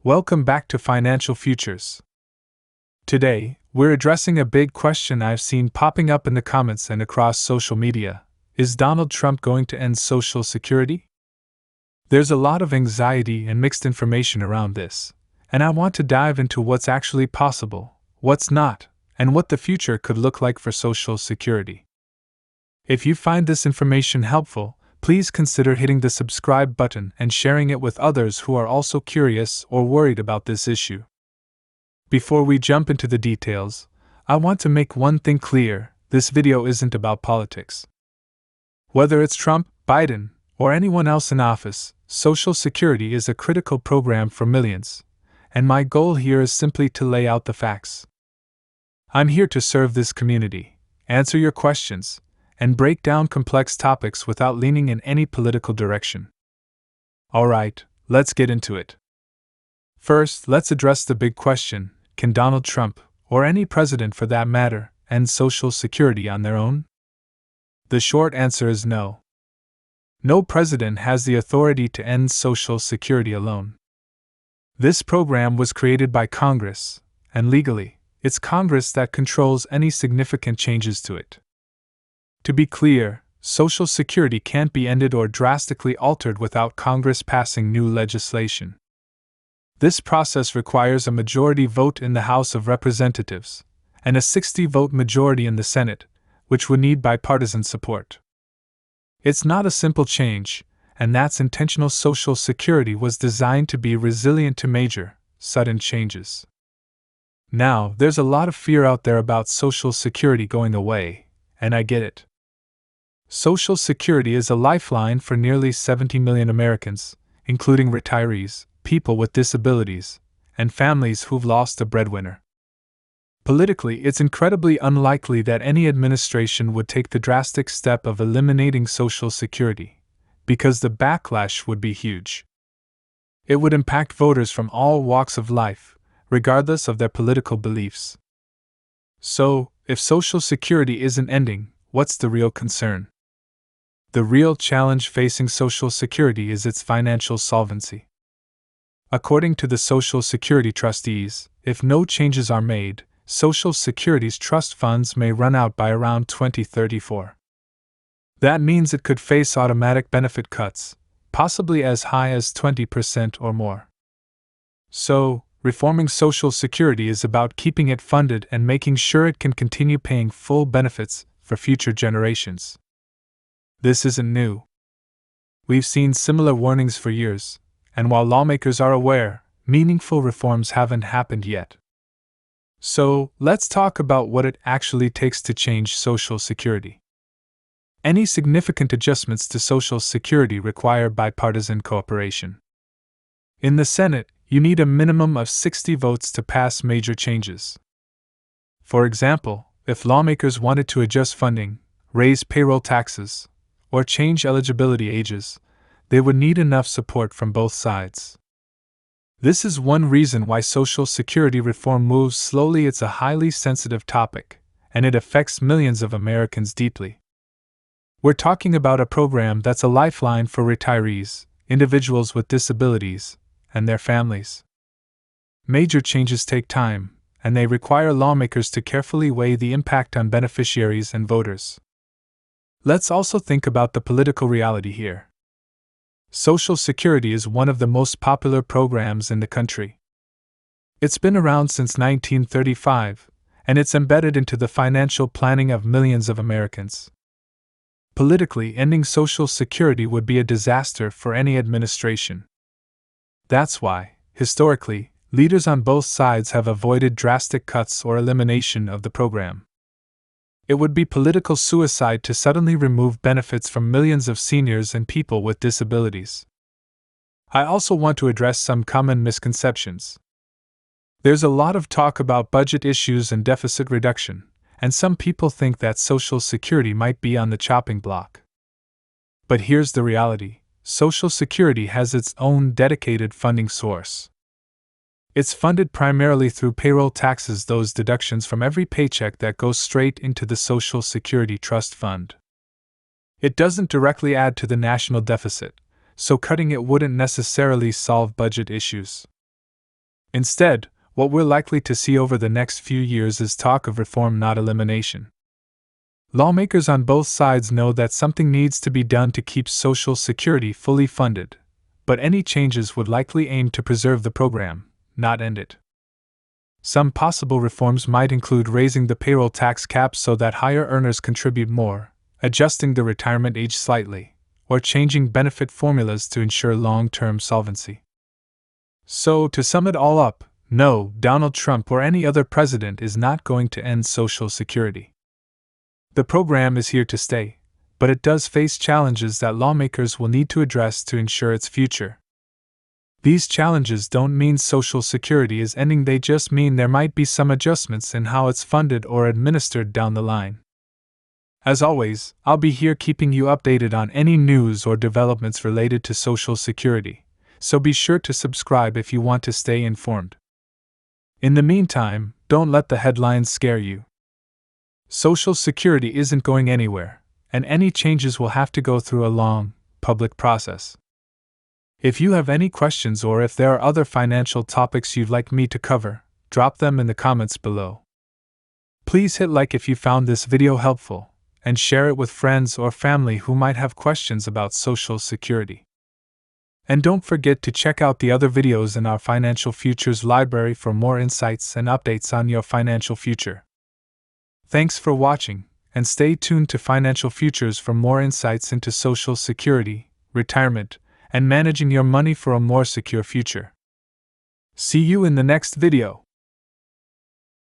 Welcome back to Financial Futures. Today, we're addressing a big question I've seen popping up in the comments and across social media. Is Donald Trump going to end Social Security? There's a lot of anxiety and mixed information around this, and I want to dive into what's actually possible, what's not, and what the future could look like for Social Security. If you find this information helpful, please consider hitting the subscribe button and sharing it with others who are also curious or worried about this issue. Before we jump into the details, I want to make one thing clear: this video isn't about politics. Whether it's Trump, Biden, or anyone else in office, Social Security is a critical program for millions, and my goal here is simply to lay out the facts. I'm here to serve this community, answer your questions, and break down complex topics without leaning in any political direction. Alright, let's get into it. First, let's address the big question: can Donald Trump, or any president for that matter, end Social Security on their own? The short answer is no. No president has the authority to end Social Security alone. This program was created by Congress, and legally, it's Congress that controls any significant changes to it. To be clear, Social Security can't be ended or drastically altered without Congress passing new legislation. This process requires a majority vote in the House of Representatives, and a 60-vote majority in the Senate, which would need bipartisan support. It's not a simple change, and that's intentional. Social Security was designed to be resilient to major, sudden changes. Now, there's a lot of fear out there about Social Security going away, and I get it. Social Security is a lifeline for nearly 70 million Americans, including retirees, people with disabilities, and families who've lost a breadwinner. Politically, it's incredibly unlikely that any administration would take the drastic step of eliminating Social Security, because the backlash would be huge. It would impact voters from all walks of life, regardless of their political beliefs. So, if Social Security isn't ending, what's the real concern? The real challenge facing Social Security is its financial solvency. According to the Social Security trustees, if no changes are made, Social Security's trust funds may run out by around 2034. That means it could face automatic benefit cuts, possibly as high as 20% or more. So, reforming Social Security is about keeping it funded and making sure it can continue paying full benefits for future generations. This isn't new. We've seen similar warnings for years, and while lawmakers are aware, meaningful reforms haven't happened yet. So, let's talk about what it actually takes to change Social Security. Any significant adjustments to Social Security require bipartisan cooperation. In the Senate, you need a minimum of 60 votes to pass major changes. For example, if lawmakers wanted to adjust funding, raise payroll taxes, or change eligibility ages, they would need enough support from both sides. This is one reason why Social Security reform moves slowly. It's a highly sensitive topic, and it affects millions of Americans deeply. We're talking about a program that's a lifeline for retirees, individuals with disabilities, and their families. Major changes take time, and they require lawmakers to carefully weigh the impact on beneficiaries and voters. Let's also think about the political reality here. Social Security is one of the most popular programs in the country. It's been around since 1935, and it's embedded into the financial planning of millions of Americans. Politically, ending Social Security would be a disaster for any administration. That's why, historically, leaders on both sides have avoided drastic cuts or elimination of the program. It would be political suicide to suddenly remove benefits from millions of seniors and people with disabilities. I also want to address some common misconceptions. There's a lot of talk about budget issues and deficit reduction, and some people think that Social Security might be on the chopping block. But here's the reality: Social Security has its own dedicated funding source. It's funded primarily through payroll taxes, those deductions from every paycheck that goes straight into the Social Security Trust Fund. It doesn't directly add to the national deficit, so cutting it wouldn't necessarily solve budget issues. Instead, what we're likely to see over the next few years is talk of reform, not elimination. Lawmakers on both sides know that something needs to be done to keep Social Security fully funded, but any changes would likely aim to preserve the program, not end it. Some possible reforms might include raising the payroll tax cap so that higher earners contribute more, adjusting the retirement age slightly, or changing benefit formulas to ensure long-term solvency. So, to sum it all up, no, Donald Trump or any other president is not going to end Social Security. The program is here to stay, but it does face challenges that lawmakers will need to address to ensure its future. These challenges don't mean Social Security is ending, they just mean there might be some adjustments in how it's funded or administered down the line. As always, I'll be here keeping you updated on any news or developments related to Social Security, so be sure to subscribe if you want to stay informed. In the meantime, don't let the headlines scare you. Social Security isn't going anywhere, and any changes will have to go through a long, public process. If you have any questions or if there are other financial topics you'd like me to cover, drop them in the comments below. Please hit like if you found this video helpful, and share it with friends or family who might have questions about Social Security. And don't forget to check out the other videos in our Financial Futures library for more insights and updates on your financial future. Thanks for watching, and stay tuned to Financial Futures for more insights into Social Security, retirement, and managing your money for a more secure future. See you in the next video.